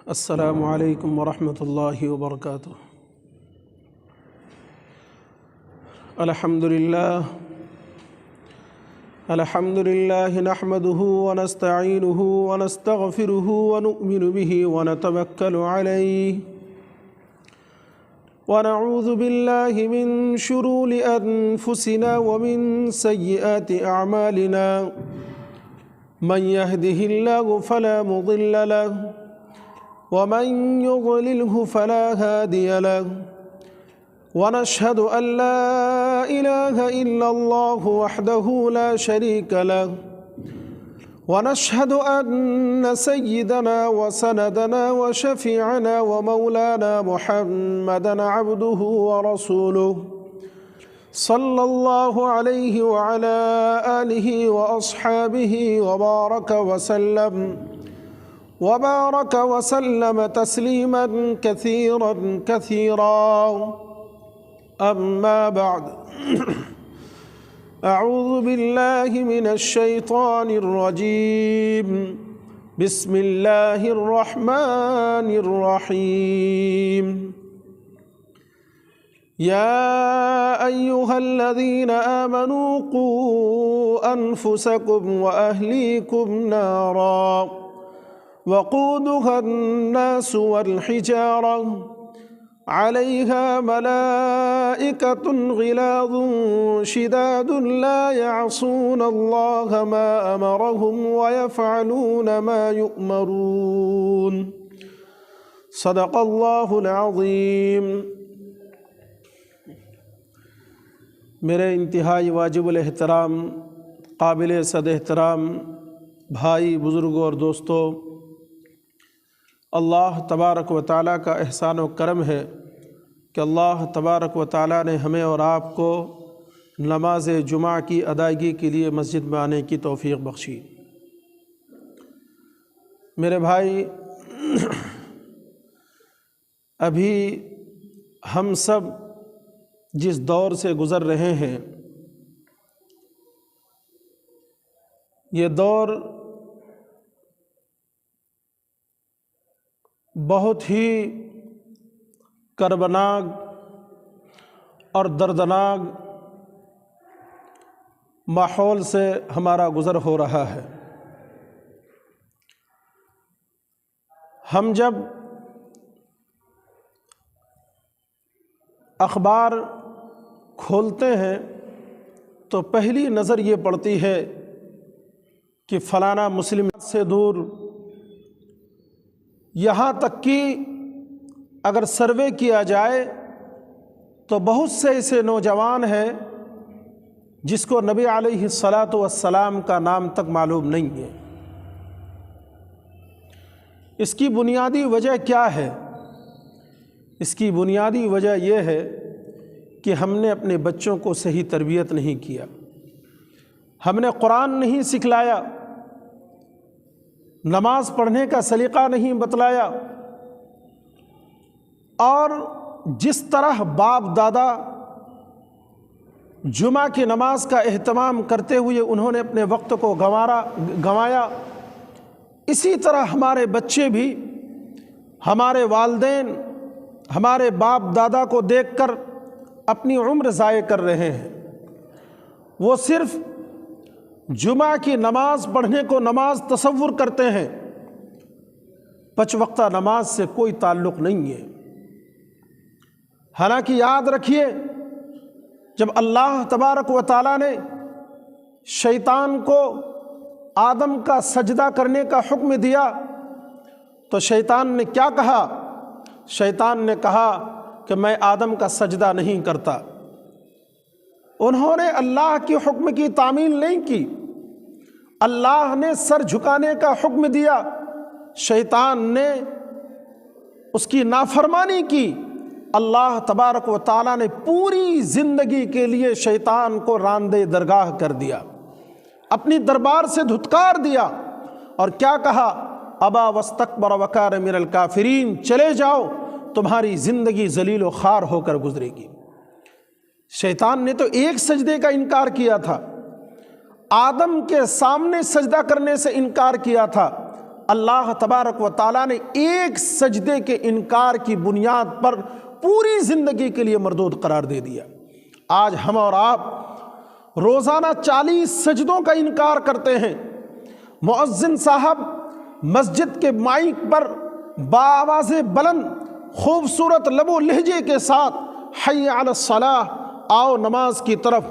السلام علیکم ورحمۃ اللہ وبرکاتہ۔ الحمد للہ نحمده ونستعینه ونستغفره ونؤمن به ونتوکل علیہ ونعوذ باللہ من شرور انفسنا ومن سیئات اعمالنا من يهده الله فلا مضل له ومن يضلله فلا هادي له ونشهد أن لا إله إلا الله وحده لا شريك له ونشهد أن سيدنا وسندنا وشفيعنا ومولانا محمدا عبده ورسوله صلى الله عليه وعلى آله وأصحابه وبارك وسلم تسليما كثيرا كثيرا، أما بعد أعوذ بالله من الشيطان الرجيم، بسم الله الرحمن الرحيم۔ يا أيها الذين آمنوا قوا أنفسكم وأهليكم نارا وقودها الناس والحجارة عليها ملائكة غلاظ شداد لا يعصون الله ما أمرهم ويفعلون ما يؤمرون، صدق الله العظيم۔ میرے انتہائی واجب الاحترام قابل صد احترام بھائی، بزرگوں اور دوستوں، اللہ تبارک و تعالیٰ کا احسان و کرم ہے کہ اللہ تبارک و تعالیٰ نے ہمیں اور آپ کو نماز جمعہ کی ادائیگی کے لیے مسجد میں آنے کی توفیق بخشی۔ میرے بھائی، ابھی ہم سب جس دور سے گزر رہے ہیں، یہ دور بہت ہی کربناک اور دردناک ماحول سے ہمارا گزر ہو رہا ہے۔ ہم جب اخبار کھولتے ہیں تو پہلی نظر یہ پڑتی ہے کہ فلانا مسلم سے دور، یہاں تک کہ اگر سروے کیا جائے تو بہت سے ایسے نوجوان ہیں جس کو نبی علیہ الصلاۃ کا نام تک معلوم نہیں ہے۔ اس کی بنیادی وجہ کیا ہے؟ اس کی بنیادی وجہ یہ ہے کہ ہم نے اپنے بچوں کو صحیح تربیت نہیں کیا، ہم نے قرآن نہیں سکھلایا، نماز پڑھنے کا سلیقہ نہیں بتلایا، اور جس طرح باپ دادا جمعہ کی نماز کا اہتمام کرتے ہوئے انہوں نے اپنے وقت کو گنوایا، اسی طرح ہمارے بچے بھی ہمارے والدین، ہمارے باپ دادا کو دیکھ کر اپنی عمر ضائع کر رہے ہیں۔ وہ صرف جمعہ کی نماز پڑھنے کو نماز تصور کرتے ہیں، پنج وقتہ نماز سے کوئی تعلق نہیں ہے۔ حالانکہ یاد رکھیے، جب اللہ تبارک و تعالیٰ نے شیطان کو آدم کا سجدہ کرنے کا حکم دیا تو شیطان نے کیا کہا؟ شیطان نے کہا کہ میں آدم کا سجدہ نہیں کرتا۔ انہوں نے اللہ کے حکم کی تعمیل نہیں کی، اللہ نے سر جھکانے کا حکم دیا، شیطان نے اس کی نافرمانی کی۔ اللہ تبارک و تعالیٰ نے پوری زندگی کے لیے شیطان کو راندے درگاہ کر دیا، اپنی دربار سے دھتکار دیا، اور کیا کہا؟ ابا واستکبر وکان من الکافرین، چلے جاؤ، تمہاری زندگی ذلیل و خوار ہو کر گزرے گی۔ شیطان نے تو ایک سجدے کا انکار کیا تھا، آدم کے سامنے سجدہ کرنے سے انکار کیا تھا، اللہ تبارک و تعالیٰ نے ایک سجدے کے انکار کی بنیاد پر پوری زندگی کے لیے مردود قرار دے دیا۔ آج ہم اور آپ روزانہ 40 سجدوں کا انکار کرتے ہیں۔ مؤذن صاحب مسجد کے مائک پر بآواز بلند خوبصورت لب و لہجے کے ساتھ حی علی الصلاۃ، آؤ نماز کی طرف،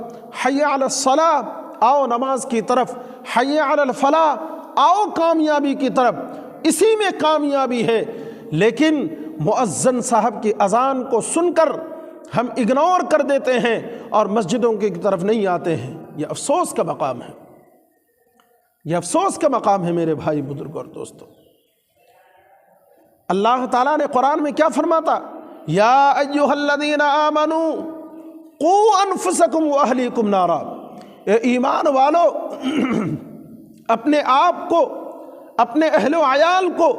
حی علی الصلاۃ، آؤ نماز کی طرف، حی علی الفلاح، آؤ کامیابی کی طرف، اسی میں کامیابی ہے۔ لیکن مؤذن صاحب کی اذان کو سن کر ہم اگنور کر دیتے ہیں اور مسجدوں کی طرف نہیں آتے ہیں۔ یہ افسوس کا مقام ہے، یہ افسوس کا مقام ہے میرے بھائی بزرگ اور دوستو۔ اللہ تعالیٰ نے قرآن میں کیا فرماتا؟ یا ایھا الذین آمنوا قوا انفسکم واہلیکم نارا، اے ایمان والو اپنے آپ کو، اپنے اہل و عیال کو،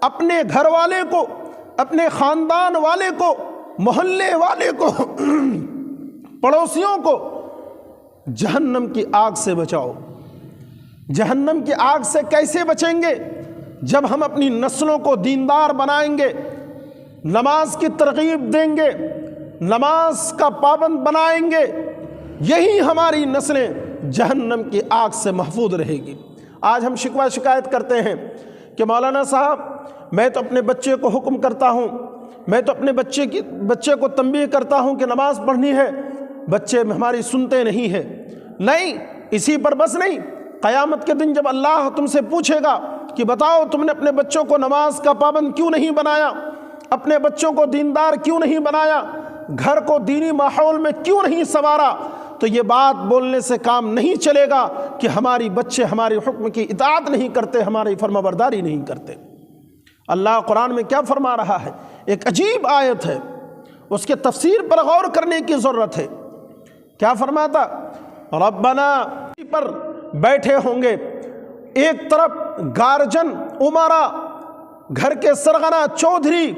اپنے گھر والے کو، اپنے خاندان والے کو، محلے والے کو، پڑوسیوں کو جہنم کی آگ سے بچاؤ۔ جہنم کی آگ سے کیسے بچیں گے؟ جب ہم اپنی نسلوں کو دیندار بنائیں گے، نماز کی ترغیب دیں گے، نماز کا پابند بنائیں گے، یہی ہماری نسلیں جہنم کی آگ سے محفوظ رہے گی۔ آج ہم شکوہ شکایت کرتے ہیں کہ مولانا صاحب میں تو اپنے بچے کو حکم کرتا ہوں، میں تو اپنے بچے کو تنبیہ کرتا ہوں کہ نماز پڑھنی ہے، بچے ہماری سنتے نہیں ہیں۔ نہیں، اسی پر بس نہیں، قیامت کے دن جب اللہ تم سے پوچھے گا کہ بتاؤ تم نے اپنے بچوں کو نماز کا پابند کیوں نہیں بنایا، اپنے بچوں کو دیندار کیوں نہیں بنایا، گھر کو دینی ماحول میں کیوں نہیں سنوارا، تو یہ بات بولنے سے کام نہیں چلے گا کہ ہماری بچے ہمارے حکم کی اطاعت نہیں کرتے، ہماری فرما برداری نہیں کرتے۔ اللہ قرآن میں کیا فرما رہا ہے؟ ایک عجیب آیت ہے، اس کے تفسیر پر غور کرنے کی ضرورت ہے۔ کیا فرماتا؟ ربنا پر بیٹھے ہوں گے، ایک طرف گارجن امرا گھر کے سرغنہ چودھری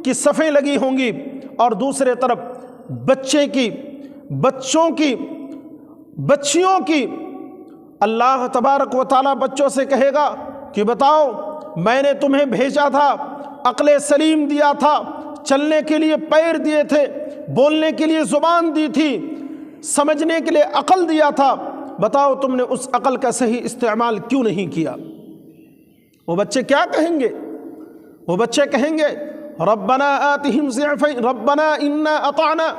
کی صفیں لگی ہوں گی، اور دوسرے طرف بچوں کی بچیوں کی۔ اللہ تبارک و تعالیٰ بچوں سے کہے گا کہ بتاؤ میں نے تمہیں بھیجا تھا، عقل سلیم دیا تھا، چلنے کے لیے پیر دیے تھے، بولنے کے لیے زبان دی تھی، سمجھنے کے لیے عقل دیا تھا، بتاؤ تم نے اس عقل کا صحیح استعمال کیوں نہیں کیا؟ وہ بچے کیا کہیں گے؟ وہ بچے کہیں گے ربنا آتہم ضعفین، ربنا انا اطعنا،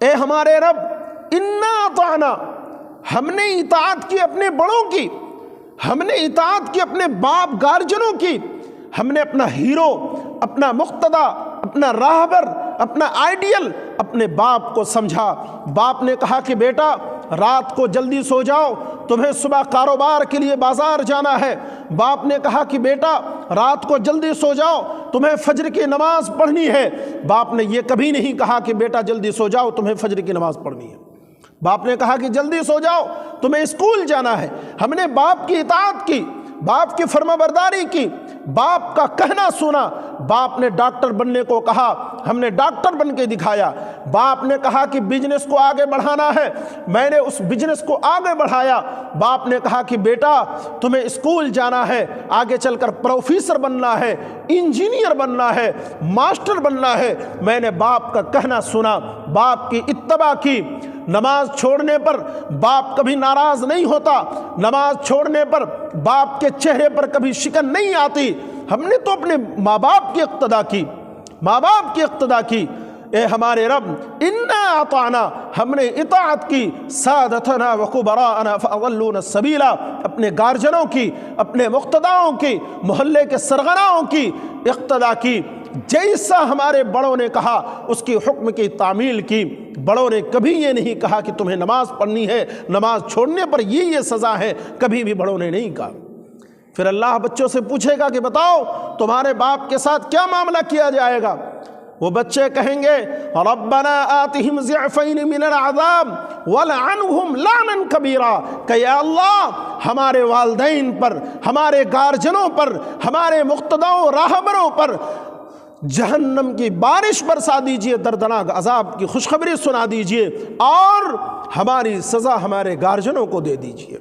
اے ہمارے رب انا اطعنا، ہم نے اطاعت کی اپنے بڑوں کی، ہم نے اطاعت کی اپنے باپ گارجنوں کی، ہم نے اپنا ہیرو، اپنا مقتدی، اپنا راہبر، اپنا آئیڈیل اپنے باپ کو سمجھا۔ باپ نے کہا کہ بیٹا رات کو جلدی سو جاؤ، تمہیں صبح کاروبار کے لیے بازار جانا ہے۔ باپ نے کہا کہ بیٹا رات کو جلدی سو جاؤ، تمہیں فجر کی نماز پڑھنی ہے۔ باپ نے یہ کبھی نہیں کہا کہ بیٹا جلدی سو جاؤ، تمہیں فجر کی نماز پڑھنی ہے۔ باپ نے کہا کہ جلدی سو جاؤ، تمہیں اسکول جانا ہے۔ ہم نے باپ کی اطاعت کی، باپ کی فرما برداری کی، باپ کا کہنا سنا۔ باپ نے ڈاکٹر بننے کو کہا، ہم نے ڈاکٹر بن کے دکھایا۔ باپ نے کہا کہ بزنس کو آگے بڑھانا ہے، میں نے اس بزنس کو آگے بڑھایا۔ باپ نے کہا کہ بیٹا تمہیں اسکول جانا ہے، آگے چل کر پروفیسر بننا ہے، انجینئر بننا ہے، ماسٹر بننا ہے، میں نے باپ کا کہنا سنا، باپ کی اتباع کی۔ نماز چھوڑنے پر باپ کبھی ناراض نہیں ہوتا، نماز چھوڑنے پر باپ کے چہرے پر کبھی شکن نہیں آتی۔ ہم نے تو اپنے ماں باپ کی اقتدا کی، ماں باپ کی اقتدا کی۔ اے ہمارے رب انا اطعنا، ہم نے اطاعت کی، سادتنا وکبراءنا فاضلونا السبیلا، اپنے گارجنوں کی، اپنے مقتداؤں کی، محلے کے سرغناؤں کی اقتدا کی۔ جیسا ہمارے بڑوں نے کہا اس کی حکم کی تعمیل کی۔ بڑوں نے کبھی یہ نہیں کہا کہ تمہیں نماز پڑھنی ہے، نماز چھوڑنے پر یہ سزا ہے، کبھی بھی بڑوں نے نہیں کہا۔ پھر اللہ بچوں سے پوچھے گا کہ بتاؤ تمہارے باپ کے ساتھ کیا معاملہ کیا جائے گا؟ وہ بچے کہیں گے ربنا آتہم ضعفین من العذاب ولعنہم لعنا کبیرا، کہ یا اللہ ہمارے والدین پر، ہمارے گارجنوں پر، ہمارے مقتداؤں راہبروں پر جہنم کی بارش برسا دیجئے، دردناک عذاب کی خوشخبری سنا دیجئے، اور ہماری سزا ہمارے گارجنوں کو دے دیجئے۔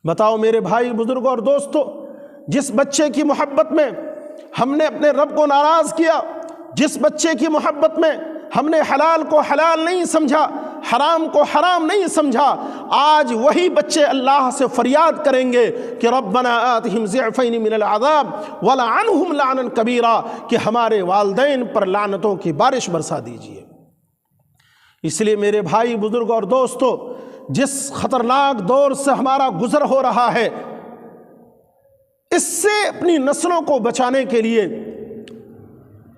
بتاؤ میرے بھائی بزرگوں اور دوستو، جس بچے کی محبت میں ہم نے اپنے رب کو ناراض کیا، جس بچے کی محبت میں ہم نے حلال کو حلال نہیں سمجھا، حرام کو حرام نہیں سمجھا، آج وہی بچے اللہ سے فریاد کریں گے کہ ربنا آتہم ضعفین من العذاب ولعنہم لعنا کبیرا، کہ ہمارے والدین پر لعنتوں کی بارش برسا دیجیے۔ اس لیے میرے بھائی بزرگ اور دوستو، جس خطرناک دور سے ہمارا گزر ہو رہا ہے، اس سے اپنی نسلوں کو بچانے کے لیے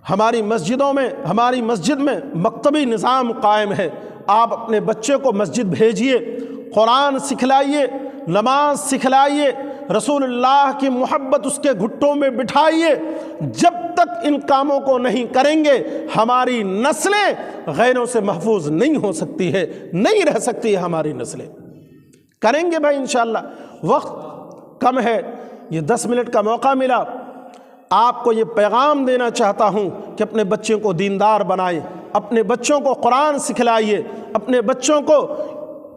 ہماری مسجد میں مکتبی نظام قائم ہے۔ آپ اپنے بچے کو مسجد بھیجیے، قرآن سکھلائیے، نماز سکھلائیے، رسول اللہ کی محبت اس کے گھٹوں میں بٹھائیے۔ جب تک ان کاموں کو نہیں کریں گے ہماری نسلیں غیروں سے محفوظ نہیں ہو سکتی ہے، نہیں رہ سکتی ہے ہماری نسلیں۔ کریں گے بھائی انشاءاللہ۔ وقت کم ہے، یہ 10 منٹ کا موقع ملا، آپ کو یہ پیغام دینا چاہتا ہوں کہ اپنے بچوں کو دیندار بنائیں، اپنے بچوں کو قرآن سکھلائیے، اپنے بچوں کو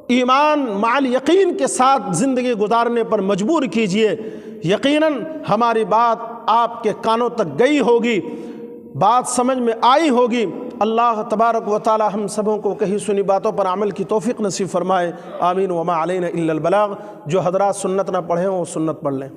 ایمان مع الیقین کے ساتھ زندگی گزارنے پر مجبور کیجئے۔ یقیناً ہماری بات آپ کے کانوں تک گئی ہوگی، بات سمجھ میں آئی ہوگی۔ اللہ تبارک و تعالی ہم سبوں کو کہی سنی باتوں پر عمل کی توفیق نصیب فرمائے۔ آمین۔ وما علینا الا البلاغ۔ جو حضرات سنت نہ پڑھیں وہ سنت پڑھ لیں۔